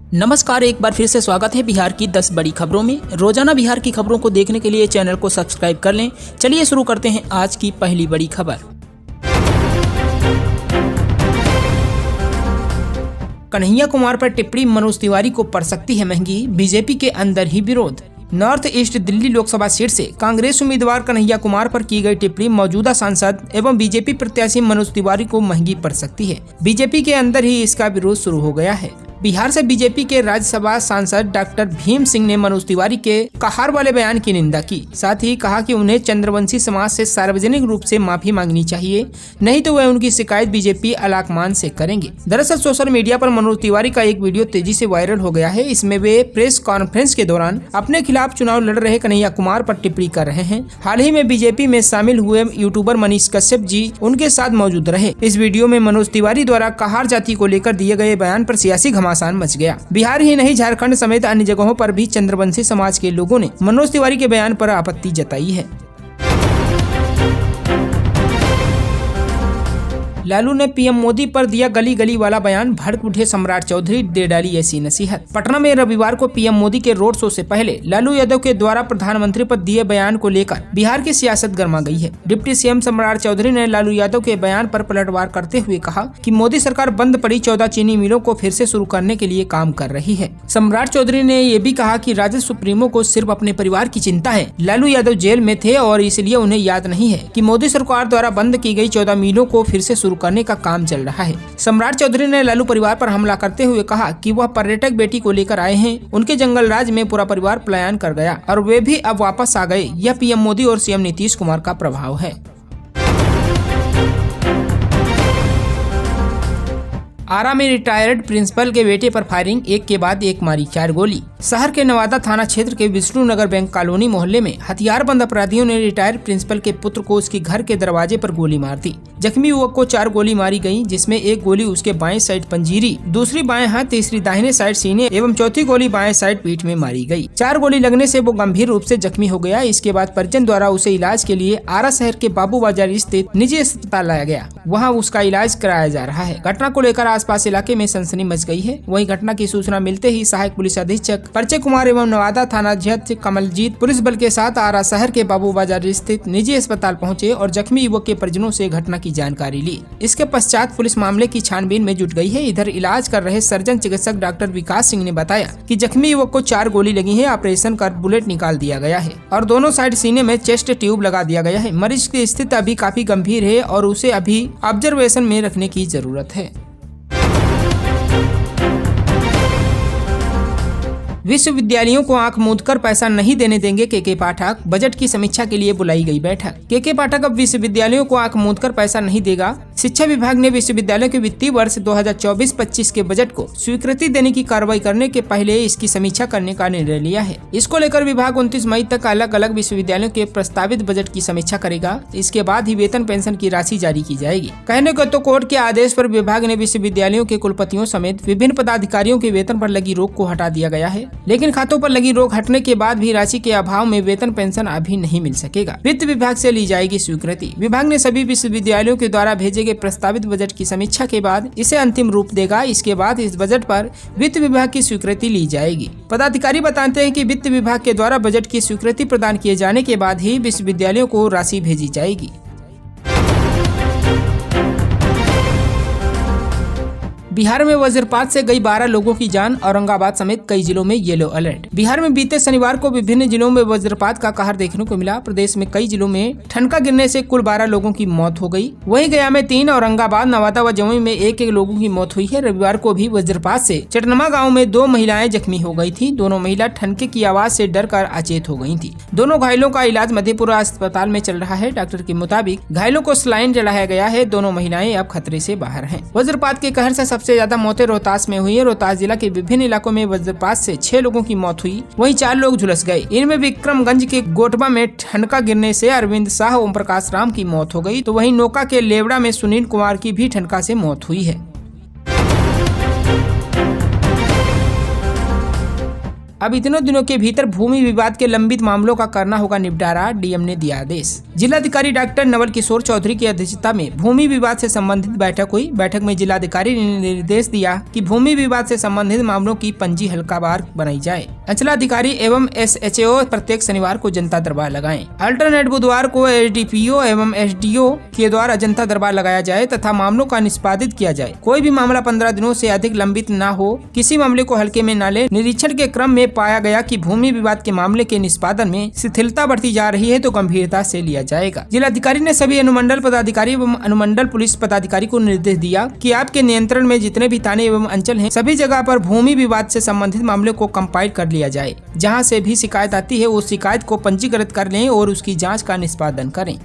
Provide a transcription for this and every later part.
नमस्कार, एक बार फिर से स्वागत है बिहार की 10 बड़ी खबरों में। रोजाना बिहार की खबरों को देखने के लिए चैनल को सब्सक्राइब कर लें। चलिए शुरू करते हैं आज की पहली बड़ी खबर। कन्हैया कुमार पर टिप्पणी मनोज तिवारी को पड़ सकती है महंगी, बीजेपी के अंदर ही विरोध। North east Delhi Lok Sabha seat से कांग्रेस उम्मीदवार कन्हैया कुमार पर की गई टिप्पणी मौजूदा सांसद एवं बीजेपी प्रत्याशी मनोज तिवारी को महंगी पड़ सकती है। बीजेपी के अंदर ही इसका विरोध शुरू हो गया है। बिहार से बीजेपी के राज्यसभा सांसद डॉक्टर भीम सिंह ने मनोज तिवारी के कहार वाले बयान की निंदा की। साथ ही कहा कि उन्हें चंद्रवंशी समाज से सार्वजनिक रूप से माफी मांगनी चाहिए, नहीं तो वह उनकी शिकायत बीजेपी अलाकमान से करेंगे। दरअसल सोशल मीडिया पर मनोज तिवारी का एक वीडियो तेजी से वायरल हो गया है। इसमें वे प्रेस कॉन्फ्रेंस के दौरान अपने खिलाफ चुनाव लड़ रहे कन्हैया कुमार पर टिप्पणी कर रहे हैं। हाल ही में बीजेपी में शामिल हुए यूट्यूबर मनीष कश्यप जी उनके साथ मौजूद रहे। इस वीडियो में मनोज तिवारी द्वारा कहार जाति को लेकर दिए गए बयान पर सियासी घमासान मच गया। बिहार ही नहीं, झारखंड समेत अन्य जगहों पर भी चंद्रवंशी समाज के लोगों ने मनोज तिवारी के बयान पर आपत्ति जताई है। लालू ने पीएम मोदी पर दिया गली गली वाला बयान, भड़क उठे सम्राट चौधरी, दे डाली ऐसी नसीहत। पटना में रविवार को पीएम मोदी के रोड शो से पहले लालू यादव के द्वारा प्रधानमंत्री पर दिए बयान को लेकर बिहार की सियासत गर्मा गई है। डिप्टी सीएम सम्राट चौधरी ने लालू यादव के बयान पर पलटवार करते हुए कहा कि मोदी सरकार बंद पड़ी 14 चीनी मिलों को फिर से शुरू करने के लिए काम कर रही है। सम्राट चौधरी ने ये भी कहा कि राजद सुप्रीमो को सिर्फ अपने परिवार की चिंता है। लालू यादव जेल में थे और इसलिए उन्हें याद नहीं है कि मोदी सरकार द्वारा बंद की गई 14 मिलों को फिर से शुरू करने का काम चल रहा है। सम्राट चौधरी ने लालू परिवार पर हमला करते हुए कहा कि वह पर्यटक बेटी को लेकर आए हैं, उनके जंगल राज में पूरा परिवार पलायन कर गया और वे भी अब वापस आ गए। यह पीएम मोदी और सीएम नीतीश कुमार का प्रभाव है। आरा में रिटायर्ड प्रिंसिपल के बेटे पर फायरिंग, एक के बाद एक मारी 4 गोली। शहर के नवादा थाना क्षेत्र के विष्णुनगर बैंक कॉलोनी मोहल्ले में हथियारबंद अपराधियों ने रिटायर्ड प्रिंसिपल के पुत्र को उसके घर के दरवाजे पर गोली मार दी। जख्मी युवक को 4 गोली मारी गयी, जिसमें एक गोली उसके बाएं साइड पंजीरी, दूसरी बाएं हाथ, तीसरी दाहिने साइड सीने एवं चौथी गोली बाएं साइड पीठ में मारी गयी। 4 गोली लगने से वो गंभीर रूप से जख्मी हो गया। इसके बाद परिजन द्वारा उसे इलाज के लिए आरा शहर के बाबू बाजार स्थित निजी अस्पताल लाया गया। वहाँ उसका इलाज कराया जा रहा है। घटना को लेकर आसपास इलाके में सनसनी मच गई है। वहीं घटना की सूचना मिलते ही सहायक पुलिस अधीक्षक परिचय कुमार एवं नवादा थाना अध्यक्ष कमलजीत पुलिस बल के साथ आरा शहर के बाबू बाजार स्थित निजी अस्पताल पहुंचे और जख्मी युवक के परिजनों से घटना की जानकारी ली। इसके पश्चात पुलिस मामले की छानबीन में जुट गई है। इधर इलाज कर रहे सर्जन चिकित्सक डॉक्टर विकास सिंह ने बताया कि जख्मी युवक को 4 गोली लगी है। ऑपरेशन कर बुलेट निकाल दिया गया है और दोनों साइड सीने में चेस्ट ट्यूब लगा दिया गया है। मरीज की स्थिति अभी काफी गंभीर है और उसे अभी ऑब्जर्वेशन में रखने की जरूरत है। विश्वविद्यालयों को आंख मूंद कर पैसा नहीं देने देंगे के पाठक, बजट की समीक्षा के लिए बुलाई गई बैठक। के पाठक अब विश्वविद्यालयों को आंख मूंद कर पैसा नहीं देगा। शिक्षा विभाग ने विश्वविद्यालयों के वित्तीय वर्ष 2024-25 के बजट को स्वीकृति देने की कार्रवाई करने के पहले इसकी समीक्षा करने का निर्णय लिया है। इसको लेकर विभाग 29 मई तक अलग अलग विश्वविद्यालयों के प्रस्तावित बजट की समीक्षा करेगा। इसके बाद ही वेतन पेंशन की राशि जारी की जाएगी। कहने को तो कोर्ट के आदेश पर विभाग ने विश्वविद्यालयों के कुलपतियों समेत विभिन्न पदाधिकारियों के वेतन पर लगी रोक को हटा दिया गया है, लेकिन खातों पर लगी रोक हटने के बाद भी राशि के अभाव में वेतन पेंशन अभी नहीं मिल सकेगा। वित्त विभाग से ली जाएगी स्वीकृति। विभाग ने सभी विश्वविद्यालयों के द्वारा भेजे गए प्रस्तावित बजट की समीक्षा के बाद इसे अंतिम रूप देगा। इसके बाद इस बजट पर वित्त विभाग की स्वीकृति ली जाएगी। पदाधिकारी बताते हैं कि वित्त विभाग के द्वारा बजट की स्वीकृति प्रदान किए जाने के बाद ही विश्वविद्यालयों को राशि भेजी जाएगी। बिहार में वज्रपात से गई 12 लोगों की जान, औरंगाबाद समेत कई जिलों में येलो अलर्ट। बिहार में बीते शनिवार को विभिन्न जिलों में वज्रपात का कहर देखने को मिला। प्रदेश में कई जिलों में ठनका गिरने से कुल 12 लोगों की मौत हो गई। वहीं गया में 3, औरंगाबाद, नवादा व जमुई में 1-1 लोगों की मौत हुई है। रविवार को भी वज्रपात से चटनमा गाँव में 2 महिलाएं जख्मी हो गयी थी। दोनों महिला ठनके की आवाज से डर कर अचेत हो गयी थी। दोनों घायलों का इलाज मधेपुरा अस्पताल में चल रहा है। डॉक्टर के मुताबिक घायलों को सलाइन चढ़ाया गया है। दोनों महिलाएं अब खतरे से बाहर हैं। वज्रपात के कहर से सबसे ज्यादा मौतें रोहतास में हुई है। रोहतास जिला के विभिन्न इलाकों में वज्रपात से 6 लोगों की मौत हुई, वहीं 4 लोग झुलस गए। इनमें विक्रमगंज के गोटबा में ठनका गिरने से अरविंद शाह, ओम प्रकाश राम की मौत हो गई, तो वहीं नोका के लेवड़ा में सुनील कुमार की भी ठनका से मौत हुई है। अब इतने दिनों के भीतर भूमि विवाद के लंबित मामलों का करना होगा निपटारा, डीएम ने दिया आदेश। जिलाधिकारी डॉक्टर नवल किशोर चौधरी की अध्यक्षता में भूमि विवाद से संबंधित बैठक हुई। बैठक में जिलाधिकारी ने निर्देश दिया कि भूमि विवाद से संबंधित मामलों की पंजी हल्कावार बनाई जाए। अंचलाधिकारी एवं SHO प्रत्येक शनिवार को जनता दरबार लगाएं। अल्टरनेट बुधवार को SDPO एवं SDO के द्वारा जनता दरबार लगाया जाए तथा मामलों का निष्पादित किया जाए। कोई भी मामला 15 दिनों से अधिक लंबित न हो, किसी मामले को हल्के में न ले। निरीक्षण के क्रम में पाया गया कि भूमि विवाद के मामले के निष्पादन में शिथिलता बढ़ती जा रही है तो गंभीरता से लिया जाएगा। जिलाधिकारी ने सभी अनुमंडल पदाधिकारी एवं अनुमंडल पुलिस पदाधिकारी को निर्देश दिया कि आपके नियंत्रण में जितने भी थाने एवं अंचल हैं, सभी जगह पर भूमि विवाद से संबंधित मामले को कंपाइल कर लिया जाए। जहां से भी शिकायत आती है उस शिकायत को पंजीकृत कर लें और उसकी जाँच का निष्पादन करें।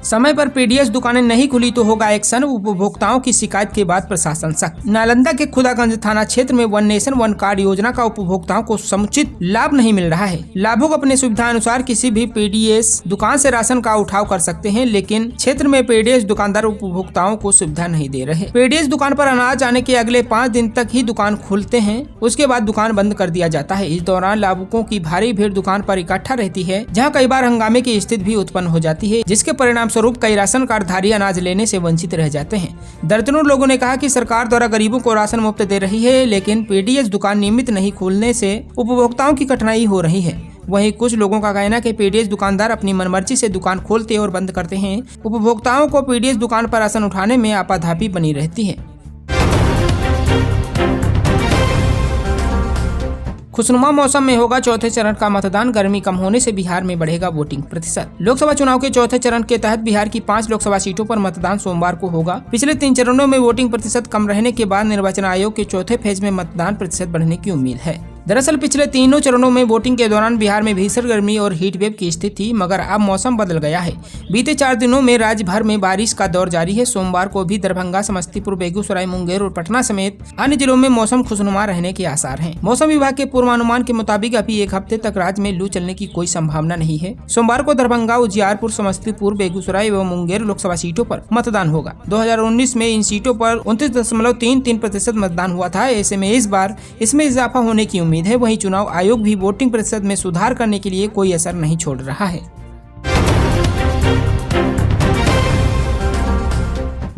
समय पर पीडीएस दुकानें नहीं खुली तो होगा एक्शन, उपभोक्ताओं की शिकायत के बाद प्रशासन सख्त। नालंदा के खुदागंज थाना क्षेत्र में वन नेशन वन कार्ड योजना का उपभोक्ताओं को समुचित लाभ नहीं मिल रहा है। लाभुक अपने सुविधा अनुसार किसी भी पीडीएस दुकान से राशन का उठाव कर सकते हैं, लेकिन क्षेत्र में पीडीएस दुकानदार उपभोक्ताओं को सुविधा नहीं दे रहे। पीडीएस दुकान पर अनाज आने के अगले 5 दिन तक ही दुकान खुलते हैं, उसके बाद दुकान बंद कर दिया जाता है। इस दौरान लाभुकों की भारी भीड़ दुकान पर इकट्ठा रहती है, जहाँ कई बार हंगामे की स्थिति भी उत्पन्न हो जाती है, जिसके परिणाम स्वरूप कई राशन कार्डधारी अनाज लेने से वंचित रह जाते हैं। दर्जनों लोगों ने कहा कि सरकार द्वारा गरीबों को राशन मुफ्त दे रही है, लेकिन पीडीएस दुकान नियमित नहीं खुलने से उपभोक्ताओं की कठिनाई हो रही है। वहीं कुछ लोगों का कहना है कि पीडीएस दुकानदार अपनी मनमर्जी से दुकान खोलते और बंद करते हैं। उपभोक्ताओं को पीडीएस दुकान पर राशन उठाने में आपाधापी बनी रहती है। खुशनुमा मौसम में होगा चौथे चरण का मतदान। गर्मी कम होने से बिहार में बढ़ेगा वोटिंग प्रतिशत। लोकसभा चुनाव के चौथे चरण के तहत बिहार की 5 लोकसभा सीटों पर मतदान सोमवार को होगा। पिछले 3 चरणों में वोटिंग प्रतिशत कम रहने के बाद निर्वाचन आयोग के चौथे फेज में मतदान प्रतिशत बढ़ने की उम्मीद है। दरअसल पिछले 3 चरणों में वोटिंग के दौरान बिहार में भीषण गर्मी और हीट वेव की स्थिति थी, मगर अब मौसम बदल गया है। बीते 4 दिनों में राज्य भर में बारिश का दौर जारी है। सोमवार को भी दरभंगा, समस्तीपुर, बेगूसराय, मुंगेर और पटना समेत अन्य जिलों में मौसम खुशनुमा रहने के आसार हैं। मौसम विभाग के पूर्वानुमान के मुताबिक अभी 1 हफ्ते तक राज्य में लू चलने की कोई संभावना नहीं है। सोमवार को दरभंगा, उजियारपुर, समस्तीपुर, बेगूसराय एवं मुंगेर लोकसभा सीटों पर मतदान होगा। 2019 में इन सीटों पर 29.33% मतदान हुआ था। ऐसे में इस बार इसमें इजाफा होने की उम्मीद है। वहीं चुनाव आयोग भी वोटिंग प्रतिशत में सुधार करने के लिए कोई असर नहीं छोड़ रहा है।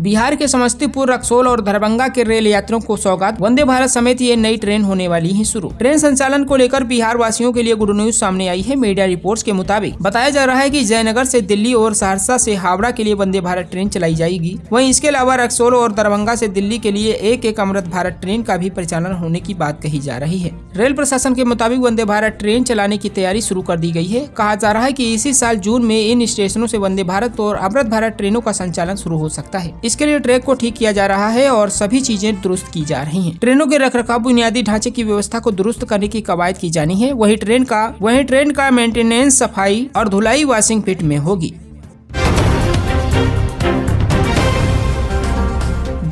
बिहार के समस्तीपुर, रक्सौल और दरभंगा के रेल यात्रियों को सौगात। वंदे भारत समेत ये नई ट्रेन होने वाली है शुरू। ट्रेन संचालन को लेकर बिहार वासियों के लिए गुड न्यूज सामने आई है। मीडिया रिपोर्ट्स के मुताबिक बताया जा रहा है कि जयनगर से दिल्ली और सहरसा से हावड़ा के लिए वंदे भारत ट्रेन चलाई जाएगी। वहीं इसके अलावा रक्सौल और दरभंगा से दिल्ली के लिए एक अमृत भारत ट्रेन का भी परिचालन होने की बात कही जा रही है। रेल प्रशासन के मुताबिक वंदे भारत ट्रेन चलाने की तैयारी शुरू कर दी गई है। कहा जा रहा है कि इसी साल जून में इन स्टेशनों से वंदे भारत और अमृत भारत ट्रेनों का संचालन शुरू हो सकता है। इसके लिए ट्रैक को ठीक किया जा रहा है और सभी चीजें दुरुस्त की जा रही हैं। ट्रेनों के रखरखाव, बुनियादी ढांचे की व्यवस्था को दुरुस्त करने की कवायद की जानी है। वही ट्रेन का मेंटेनेंस, सफाई और धुलाई वॉशिंग पिट में होगी।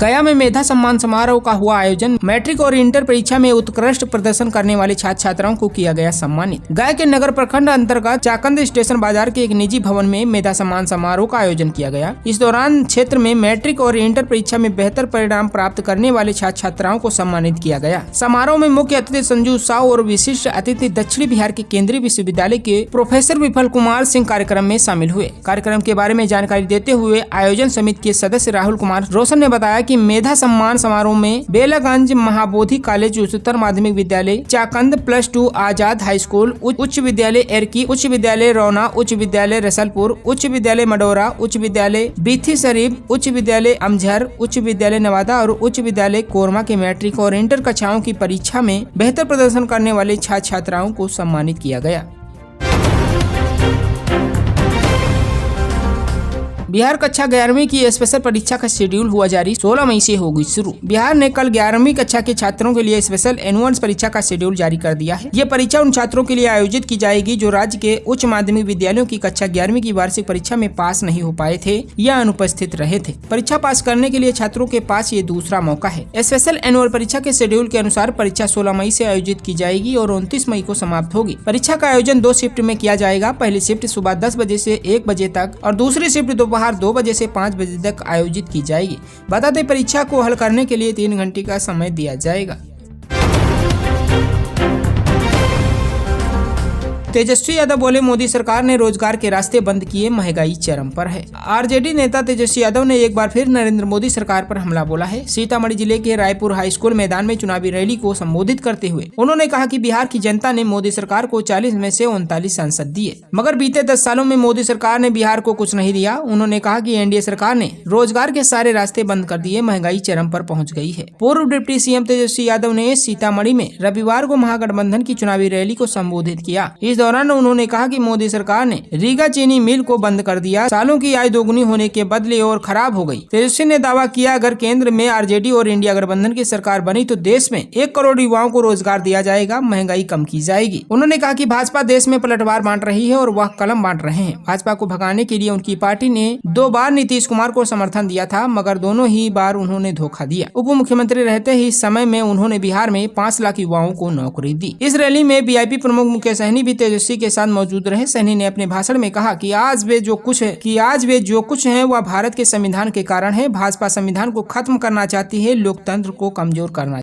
गया में मेधा सम्मान समारोह का हुआ आयोजन। मैट्रिक और इंटर परीक्षा में उत्कृष्ट प्रदर्शन करने वाले छात्र छात्राओं को किया गया सम्मानित। गया के नगर प्रखंड अंतर्गत चाकंद स्टेशन बाजार के एक निजी भवन में मेधा सम्मान समारोह का आयोजन किया गया। इस दौरान क्षेत्र में मैट्रिक और इंटर परीक्षा में बेहतर परिणाम प्राप्त करने वाले छात्र छात्राओं को सम्मानित किया गया। समारोह में मुख्य अतिथि संजू साव और विशिष्ट अतिथि दक्षिणी बिहार के केंद्रीय विश्वविद्यालय के प्रोफेसर विफल कुमार सिंह कार्यक्रम में शामिल हुए। कार्यक्रम के बारे में जानकारी देते हुए आयोजन समिति के सदस्य राहुल कुमार रोशन ने बताया कि मेधा सम्मान समारोह में बेलागंज महाबोधि कॉलेज उच्चतर माध्यमिक विद्यालय, चाकंद +2 आजाद हाई स्कूल, उच्च विद्यालय एरकी, उच्च विद्यालय रौना, उच्च विद्यालय रसलपुर, उच्च विद्यालय मडोरा, उच्च विद्यालय बीथी शरीफ, उच्च विद्यालय अमझर, उच्च विद्यालय नवादा और उच्च विद्यालय कोरमा के मैट्रिक और इंटर कक्षाओं की परीक्षा में बेहतर प्रदर्शन करने वाले छात्र छात्राओं को सम्मानित किया गया। बिहार कक्षा 11वीं की स्पेशल परीक्षा का शेड्यूल हुआ जारी। 16 मई से होगी शुरू। बिहार ने कल 11वीं कक्षा के छात्रों के लिए स्पेशल एनुअल परीक्षा का शेड्यूल जारी कर दिया है। ये परीक्षा उन छात्रों के लिए आयोजित की जाएगी जो राज्य के उच्च माध्यमिक विद्यालयों की कक्षा 11वीं की वार्षिक परीक्षा में पास नहीं हो पाए थे या अनुपस्थित रहे थे। परीक्षा पास करने के लिए छात्रों के पास ये दूसरा मौका है। स्पेशल एनुअल परीक्षा के शेड्यूल के अनुसार परीक्षा 16 मई से आयोजित की जाएगी और 29 मई को समाप्त होगी। परीक्षा का आयोजन 2 शिफ्ट में किया जाएगा। पहली शिफ्ट सुबह 10 बजे से 1 बजे तक और दूसरी शिफ्ट दोपहर दोपहर 2 बजे से 5 बजे तक आयोजित की जाएगी। बता दें, परीक्षा को हल करने के लिए 3 घंटे का समय दिया जाएगा। तेजस्वी यादव बोले, मोदी सरकार ने रोजगार के रास्ते बंद किए, महंगाई चरम पर है। आरजेडी नेता तेजस्वी यादव ने एक बार फिर नरेंद्र मोदी सरकार पर हमला बोला है। सीतामढ़ी जिले के रायपुर हाई स्कूल मैदान में चुनावी रैली को संबोधित करते हुए उन्होंने कहा कि बिहार की जनता ने मोदी सरकार को 40 में से 39 सांसद दिए, मगर बीते 10 सालों में मोदी सरकार ने बिहार को कुछ नहीं दिया। उन्होंने कहा कि एनडीए सरकार ने रोजगार के सारे रास्ते बंद कर दिए, महंगाई चरम पर पहुँच गई है। पूर्व डिप्टी सीएम तेजस्वी यादव ने सीतामढ़ी में रविवार को महागठबंधन की चुनावी रैली को संबोधित किया। इस दौरान उन्होंने कहा कि मोदी सरकार ने रीगा चीनी मिल को बंद कर दिया, सालों की आय दोगुनी होने के बदले और खराब हो गई। तेजस्वी ने दावा किया, अगर केंद्र में आरजेडी और इंडिया गठबंधन की सरकार बनी तो देश में 1 करोड़ युवाओं को रोजगार दिया जाएगा, महंगाई कम की जाएगी। उन्होंने कहा कि भाजपा देश में पलटवार बांट रही है और वह कलम बांट रहे हैं। भाजपा को भगाने के लिए उनकी पार्टी ने 2 बार नीतीश कुमार को समर्थन दिया था, मगर दोनों ही बार उन्होंने धोखा दिया। उप मुख्यमंत्री रहते ही समय में उन्होंने बिहार में 5 लाख युवाओं को नौकरी दी। इस रैली में वीआईपी प्रमुख मुकेश सहनी भी तेजस्वी के साथ मौजूद रहे। सहनी ने अपने भाषण में कहा कि आज वे जो कुछ हैं वह भारत के संविधान के कारण है। भाजपा संविधान को खत्म करना चाहती है, लोकतंत्र को कमजोर करना